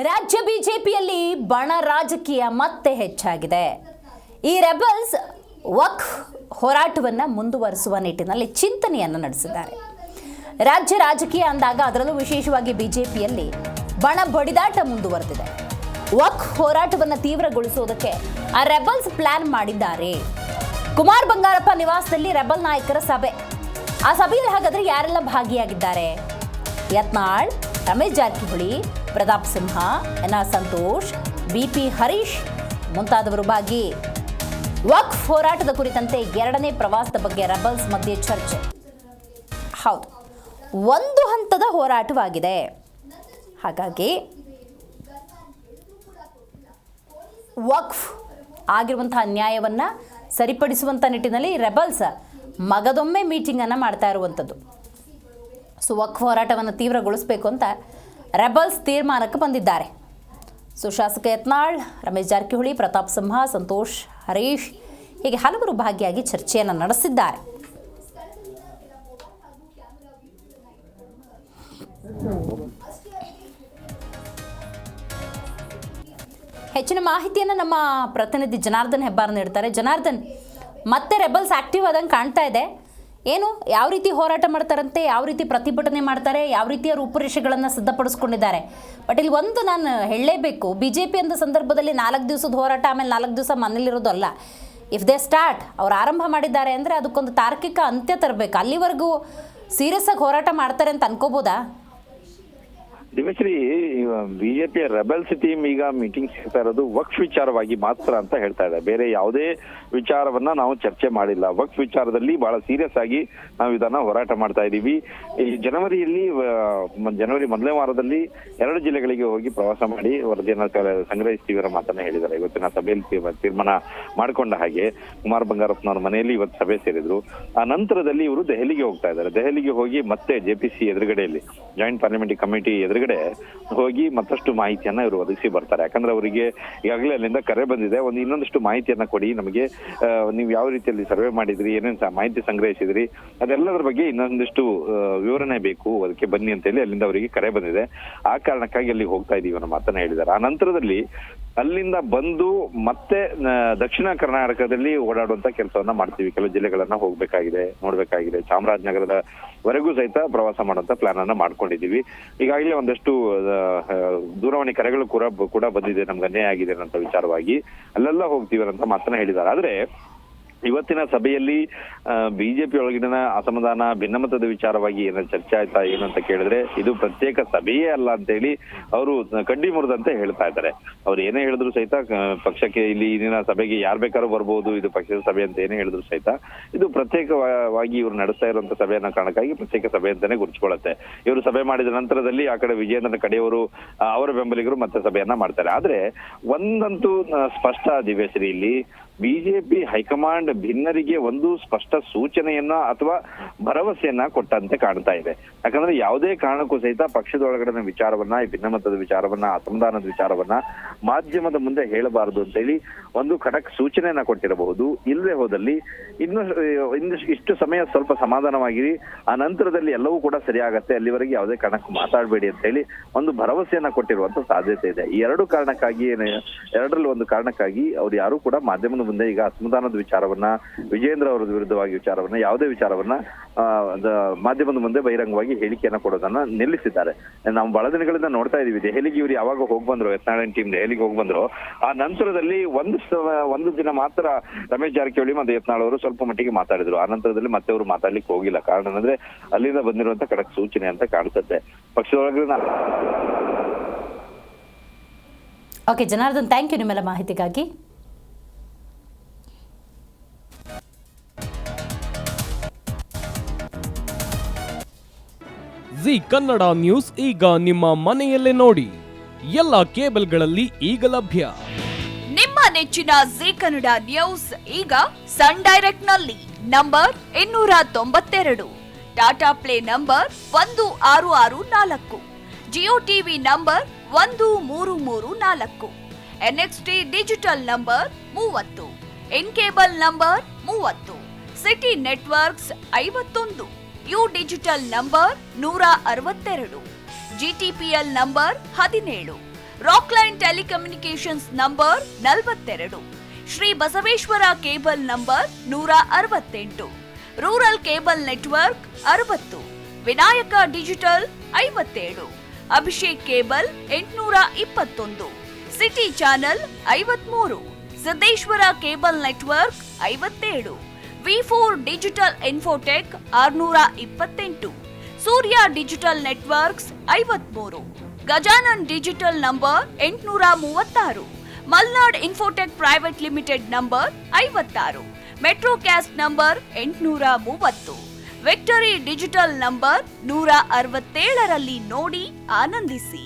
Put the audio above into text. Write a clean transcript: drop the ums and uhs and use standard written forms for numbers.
ರಾಜ್ಯ ಬಿಜೆಪಿಯಲ್ಲಿ ಬಣ ರಾಜಕೀಯ ಮತ್ತೆ ಹೆಚ್ಚಾಗಿದೆ. ಈ ರೆಬಲ್ಸ್ ವಕ್ಫ್ ಹೋರಾಟವನ್ನು ಮುಂದುವರಿಸುವ ನಿಟ್ಟಿನಲ್ಲಿ ಚಿಂತನೆಯನ್ನು ನಡೆಸಿದ್ದಾರೆ. ರಾಜ್ಯ ರಾಜಕೀಯ ಅಂದಾಗ ಅದರಲ್ಲೂ ವಿಶೇಷವಾಗಿ ಬಿಜೆಪಿಯಲ್ಲಿ ಬಣ ಬಡಿದಾಟ ಮುಂದುವರೆದಿದೆ. ವಕ್ಫ್ ಹೋರಾಟವನ್ನು ತೀವ್ರಗೊಳಿಸುವುದಕ್ಕೆ ಆ ರೆಬಲ್ಸ್ ಪ್ಲಾನ್ ಮಾಡಿದ್ದಾರೆ. ಕುಮಾರ್ ಬಂಗಾರಪ್ಪ ನಿವಾಸದಲ್ಲಿ ರೆಬಲ್ ನಾಯಕರ ಸಭೆ. ಆ ಸಭೆಯಲ್ಲಿ ಹಾಗಾದ್ರೆ ಯಾರೆಲ್ಲ ಭಾಗಿಯಾಗಿದ್ದಾರೆ? ಯತ್ನಾಳ್, ರಮೇಶ್ ಜಾರಕಿಹೊಳಿ, ಪ್ರತಾಪ್ ಸಿಂಹ, ಎನ್.ಆರ್. ಸಂತೋಷ್, ಬಿ.ಪಿ. ಹರೀಶ್ ಮುಂತಾದವರು ಭಾಗಿ. ವಕ್ಫ್ ಹೋರಾಟದ ಕುರಿತಂತೆ ಎರಡನೇ ಪ್ರವಾಸದ ಬಗ್ಗೆ ರೆಬಲ್ಸ್ ಮಧ್ಯೆ ಚರ್ಚೆ. ಹೌದು, ಒಂದು ಹಂತದ ಹೋರಾಟವಾಗಿದೆ. ಹಾಗಾಗಿ ವಕ್ಫ್ ಆಗಿರುವಂತಹ ಅನ್ಯಾಯವನ್ನು ಸರಿಪಡಿಸುವಂಥ ನಿಟ್ಟಿನಲ್ಲಿ ರೆಬಲ್ಸ್ ಮಗದೊಮ್ಮೆ ಮೀಟಿಂಗನ್ನು ಮಾಡ್ತಾ ಇರುವಂಥದ್ದು. ಸೊ ವಕ್ಫ್ ಹೋರಾಟವನ್ನು ತೀವ್ರಗೊಳಿಸಬೇಕು ಅಂತ ರೆಬಲ್ಸ್ ತೀರ್ಮಾನಕ್ಕೆ ಬಂದಿದ್ದಾರೆ. ಸೊ ಶಾಸಕ ಯತ್ನಾಳ್, ರಮೇಶ್ ಜಾರಕಿಹೊಳಿ, ಪ್ರತಾಪ್ ಸಿಂಹ, ಸಂತೋಷ್, ಹರೀಶ್ ಹೀಗೆ ಹಲವರು ಭಾಗಿಯಾಗಿ ಚರ್ಚೆಯನ್ನು ನಡೆಸಿದ್ದಾರೆ. ಹೆಚ್ಚಿನ ಮಾಹಿತಿಯನ್ನು ನಮ್ಮ ಪ್ರತಿನಿಧಿ ಜನಾರ್ದನ್ ಹೆಬ್ಬಾರ್ ನೀಡ್ತಾರೆ. ಜನಾರ್ದನ್, ಮತ್ತೆ ರೆಬಲ್ಸ್ ಆಕ್ಟಿವ್ ಆದಂಗೆ ಕಾಣ್ತಾ ಇದೆ. ಏನು, ಯಾವ ರೀತಿ ಹೋರಾಟ ಮಾಡ್ತಾರಂತೆ, ಯಾವ ರೀತಿ ಪ್ರತಿಭಟನೆ ಮಾಡ್ತಾರೆ, ಯಾವ ರೀತಿಯ ರೂಪುರೇಷೆಗಳನ್ನು ಸಿದ್ಧಪಡಿಸ್ಕೊಂಡಿದ್ದಾರೆ? ಬಟ್ ಇಲ್ಲಿ ಒಂದು ನಾನು ಹೇಳಲೇಬೇಕು, BJP ಅಂದ ಸಂದರ್ಭದಲ್ಲಿ 4 ದಿವಸದ ಹೋರಾಟ, ಆಮೇಲೆ 4 ದಿವಸ ಮನೇಲಿರೋದು ಅಲ್ಲ. ಇಫ್ ದೇ ಸ್ಟಾರ್ಟ್, ಅವ್ರು ಆರಂಭ ಮಾಡಿದ್ದಾರೆ ಅಂದರೆ ಅದಕ್ಕೊಂದು ತಾರ್ಕಿಕ ಅಂತ್ಯ ತರಬೇಕು. ಅಲ್ಲಿವರೆಗೂ ಸೀರಿಯಸ್ ಆಗಿ ಹೋರಾಟ ಮಾಡ್ತಾರೆ ಅಂತ ಅನ್ಕೋಬೋದಾ? ದಿವ್ಯಶ್ರೀ, ಬಿಜೆಪಿಯ ರೆಬಲ್ಸ್ ಟೀಮ್ ಈಗ ಮೀಟಿಂಗ್ ಸಿಗ್ತಾ ಇರೋದು ವಕ್ಫ್ ವಿಚಾರವಾಗಿ ಮಾತ್ರ ಅಂತ ಹೇಳ್ತಾ ಇದೆ. ಬೇರೆ ಯಾವುದೇ ವಿಚಾರವನ್ನ ನಾವು ಚರ್ಚೆ ಮಾಡಿಲ್ಲ. ವಕ್ಫ್ ವಿಚಾರದಲ್ಲಿ ಬಹಳ ಸೀರಿಯಸ್ ಆಗಿ ನಾವು ಇದನ್ನ ಹೋರಾಟ ಮಾಡ್ತಾ ಇದ್ದೀವಿ. ಈ ಜನವರಿ ಮೊದಲನೇ ವಾರದಲ್ಲಿ 2 ಜಿಲ್ಲೆಗಳಿಗೆ ಹೋಗಿ ಪ್ರವಾಸ ಮಾಡಿ ವರದಿಯನ್ನ ಸಂಗ್ರಹಿಸ್ತೀವಿ ಅನ್ನೋ ಮಾತನ್ನ ಹೇಳಿದ್ದಾರೆ. ಇವತ್ತಿನ ಸಭೆಯಲ್ಲಿ ತೀರ್ಮಾನ ಮಾಡಿಕೊಂಡ ಹಾಗೆ ಕುಮಾರ್ ಬಂಗಾರಪ್ಪನವ್ರ ಮನೆಯಲ್ಲಿ ಇವತ್ತು ಸಭೆ ಸೇರಿದ್ರು. ಆ ನಂತರದಲ್ಲಿ ಇವರು ದೆಹಲಿಗೆ ಹೋಗ್ತಾ ಇದ್ದಾರೆ. ದೆಹಲಿಗೆ ಹೋಗಿ ಮತ್ತೆ JPC ಎದುರುಗಡೆಯಲ್ಲಿ, ಜಾಯಿಂಟ್ ಪಾರ್ಲಿಮೆಂಟರಿ ಕಮಿಟಿ ಎದುರುಗಡೆ ಹೋಗಿ ಮತ್ತಷ್ಟು ಮಾಹಿತಿಯನ್ನ ಇವರು ಒದಗಿಸಿ ಬರ್ತಾರೆ. ಯಾಕಂದ್ರೆ ಅವರಿಗೆ ಈಗಾಗಲೇ ಅಲ್ಲಿಂದ ಕರೆ ಬಂದಿದೆ, ಇನ್ನೊಂದಷ್ಟು ಮಾಹಿತಿಯನ್ನ ಕೊಡಿ ನಮಗೆ, ನೀವು ಯಾವ ರೀತಿಯಲ್ಲಿ ಸರ್ವೆ ಮಾಡಿದ್ರಿ, ಏನೇನ್ ಮಾಹಿತಿ ಸಂಗ್ರಹಿಸಿದ್ರಿ, ಅದೆಲ್ಲದರ ಬಗ್ಗೆ ಇನ್ನೊಂದಿಷ್ಟು ವಿವರಣೆ ಬೇಕು, ಅದಕ್ಕೆ ಬನ್ನಿ ಅಂತ ಹೇಳಿ ಅಲ್ಲಿಂದ ಅವರಿಗೆ ಕರೆ ಬಂದಿದೆ. ಆ ಕಾರಣಕ್ಕಾಗಿ ಅಲ್ಲಿ ಹೋಗ್ತಾ ಇದೀವಿ ಅನ್ನೋ ಮಾತನ್ನ ಹೇಳಿದ್ದಾರೆ. ಆ ನಂತರದಲ್ಲಿ ಅಲ್ಲಿಂದ ಬಂದು ಮತ್ತೆ ದಕ್ಷಿಣ ಕರ್ನಾಟಕದಲ್ಲಿ ಓಡಾಡುವಂತ ಕೆಲಸವನ್ನ ಮಾಡ್ತೀವಿ. ಕೆಲವು ಜಿಲ್ಲೆಗಳನ್ನ ನೋಡ್ಬೇಕಾಗಿದೆ. ಚಾಮರಾಜನಗರದವರೆಗೂ ಸಹಿತ ಪ್ರವಾಸ ಮಾಡುವಂತ ಪ್ಲಾನ್ ಅನ್ನ ಮಾಡ್ಕೊಂಡಿದೀವಿ. ಈಗಾಗಲೇ ಒಂದಷ್ಟು ದೂರವಾಣಿ ಕರೆಗಳು ಕೂಡ ಬಂದಿದೆ, ನಮ್ಗೆ ಅನ್ಯಾಯ ಆಗಿದೆ ಅನ್ನೋ ವಿಚಾರವಾಗಿ. ಅಲ್ಲೆಲ್ಲ ಹೋಗ್ತೀವಿ ಅಂತ ಮಾತನ್ನ ಹೇಳಿದ್ದಾರೆ. ಆದ್ರೆ ಇವತ್ತಿನ ಸಭೆಯಲ್ಲಿ ಬಿಜೆಪಿ ಒಳಗಿನ ಅಸಮಾಧಾನ, ಭಿನ್ನಮತದ ವಿಚಾರವಾಗಿ ಏನಾದ್ರು ಚರ್ಚೆ ಆಯ್ತಾ ಏನು ಅಂತ ಕೇಳಿದ್ರೆ, ಇದು ಪ್ರತ್ಯೇಕ ಸಭೆಯೇ ಅಲ್ಲ ಅಂತ ಹೇಳಿ ಅವರು ಕಡ್ಡಿ ಮುರಿದಂತೆ ಹೇಳ್ತಾ ಇದ್ದಾರೆ. ಅವ್ರು ಏನೇ ಹೇಳಿದ್ರು ಸಹಿತ ಪಕ್ಷಕ್ಕೆ ಇಲ್ಲಿ ಇಂದಿನ ಸಭೆಗೆ ಯಾರು ಬೇಕಾದ್ರೂ ಬರ್ಬೋದು, ಇದು ಪಕ್ಷದ ಸಭೆ ಅಂತ ಏನೇ ಹೇಳಿದ್ರು ಸಹಿತ ಇದು ಪ್ರತ್ಯೇಕವಾಗಿ ಇವ್ರು ನಡೆಸ್ತಾ ಇರುವಂತ ಸಭೆ ಅನ್ನೋ ಕಾರಣಕ್ಕಾಗಿ ಪ್ರತ್ಯೇಕ ಸಭೆ ಅಂತಾನೆ ಗುರುತಿಸ್ಕೊಳ್ಳುತ್ತೆ. ಇವರು ಸಭೆ ಮಾಡಿದ ನಂತರದಲ್ಲಿ ಆ ಕಡೆ ವಿಜಯೇಂದ್ರ ಕಡೆಯವರು, ಅವರ ಬೆಂಬಲಿಗರು ಮತ್ತೆ ಸಭೆಯನ್ನ ಮಾಡ್ತಾರೆ. ಆದ್ರೆ ಒಂದಂತೂ ಸ್ಪಷ್ಟ, ದಿವ್ಯಶ್ರೀ, ಇಲ್ಲಿ ಬಿಜೆಪಿ ಹೈಕಮಾಂಡ್ ಭಿನ್ನರಿಗೆ ಒಂದು ಸ್ಪಷ್ಟ ಸೂಚನೆಯನ್ನ ಅಥವಾ ಭರವಸೆಯನ್ನ ಕೊಟ್ಟಂತೆ ಕಾಣ್ತಾ ಇದೆ. ಯಾಕಂದ್ರೆ ಯಾವುದೇ ಕಾರಣಕ್ಕೂ ಸಹಿತ ಪಕ್ಷದ ಒಳಗಡೆ ವಿಚಾರವನ್ನ, ಭಿನ್ನಮತದ ವಿಚಾರವನ್ನ, ಅಸಮಾಧಾನದ ವಿಚಾರವನ್ನ ಮಾಧ್ಯಮದ ಮುಂದೆ ಹೇಳಬಾರದು ಅಂತ ಹೇಳಿ ಒಂದು ಖಡಕ್ ಸೂಚನೆಯನ್ನ ಕೊಟ್ಟಿರಬಹುದು. ಇಲ್ಲದೆ ಹೋದಲ್ಲಿ ಇಷ್ಟು ಸಮಯ ಸ್ವಲ್ಪ ಸಮಾಧಾನವಾಗಿರಿ, ಆ ನಂತರದಲ್ಲಿ ಎಲ್ಲವೂ ಕೂಡ ಸರಿಯಾಗತ್ತೆ, ಅಲ್ಲಿವರೆಗೆ ಯಾವುದೇ ಕಾರಣಕ್ಕೂ ಮಾತಾಡಬೇಡಿ ಅಂತ ಹೇಳಿ ಒಂದು ಭರವಸೆಯನ್ನ ಕೊಟ್ಟಿರುವಂತ ಸಾಧ್ಯತೆ ಇದೆ. ಈ ಎರಡರಲ್ಲಿ ಒಂದು ಕಾರಣಕ್ಕಾಗಿ ಅವ್ರು ಯಾರು ಕೂಡ ಮಾಧ್ಯಮದ ಮುಂದೆ ಈಗ ಅಸಮಾಧಾನದ ವಿಚಾರವನ್ನ, ವಿಜಯೇಂದ್ರ ಅವರ ವಿರುದ್ಧವಾಗಿ ವಿಚಾರವನ್ನ, ಯಾವುದೇ ವಿಚಾರವನ್ನ ಮಾಧ್ಯಮದ ಮುಂದೆ ಬಹಿರಂಗವಾಗಿ ಹೇಳಿಕೆಯನ್ನ ಕೊಡೋದನ್ನ ನಿಲ್ಲಿಸಿದ್ದಾರೆ. ನಾವು ಬಹಳ ದಿನಗಳಿಂದ ನೋಡ್ತಾ ಇದೀವಿ. ದೆಹಲಿಗೆ ಇವರು ಯಾವಾಗ ಹೋಗಿ ಬಂದ್ರು, ಯತ್ನಾಳ್ ಟೀಮ್ ದೆಹಲಿಗೆ ಹೋಗಿ ಬಂದ್ರು, ಆ ನಂತರದಲ್ಲಿ ಒಂದು ದಿನ ಮಾತ್ರ ರಮೇಶ್ ಜಾರಕಿಹೊಳಿ ಮತ್ತೆ ಯತ್ನಾಳ್ ಅವರು ಸ್ವಲ್ಪ ಮಟ್ಟಿಗೆ ಮಾತಾಡಿದ್ರು. ಆ ನಂತರದಲ್ಲಿ ಮತ್ತೆ ಅವರು ಮಾತಾಡ್ಲಿಕ್ಕೆ ಹೋಗಿಲ್ಲ. ಕಾರಣ ಏನಂದ್ರೆ ಅಲ್ಲಿಂದ ಬಂದಿರುವಂತ ಖಡಕ್ ಸೂಚನೆ ಅಂತ ಕಾಣಿಸುತ್ತೆ ಪಕ್ಷದೊಳಗೆ. ಓಕೆ ಜನಾರ್ದನ್, ಥ್ಯಾಂಕ್ ಯು ನಿಮ್ಮೆಲ್ಲ ಮಾಹಿತಿಗಾಗಿ. ಜಿ ಕನ್ನಡ ನ್ಯೂಸ್ ಈಗ ನಿಮ್ಮ ಮನೆಯಲ್ಲೇ ನೋಡಿ. ಎಲ್ಲ ಕೇಬಲ್ಗಳಲ್ಲಿ ಈಗ ಲಭ್ಯ. ನಿಮ್ಮ ನೆಚ್ಚಿನ ಜಿ ಕನ್ನಡ ನ್ಯೂಸ್ ಈಗ ಸನ್ ಡೈರೆಕ್ಟ್ ನಲ್ಲಿ number 292, Tata play number 1664, Jio TV number 1334, NXT digital number 30, in cable number 30, city networks 51, U digital number 162, GTPL number 17, Rockline telecommunications number 42, Shri Basaveshwara cable number 168, rural cable network 60, Vinayaka digital 57, Abhishek cable 821, city channel 53, Siddeshwara cable network 57, V4 digital Infotech 628, Surya digital networks 53, Gajanan digital number 836, Malnad infotech private limited number 56, Metrocast number 830, victory digital number 167ರಲ್ಲಿ ನೋಡಿ ಆನಂದಿಸಿ.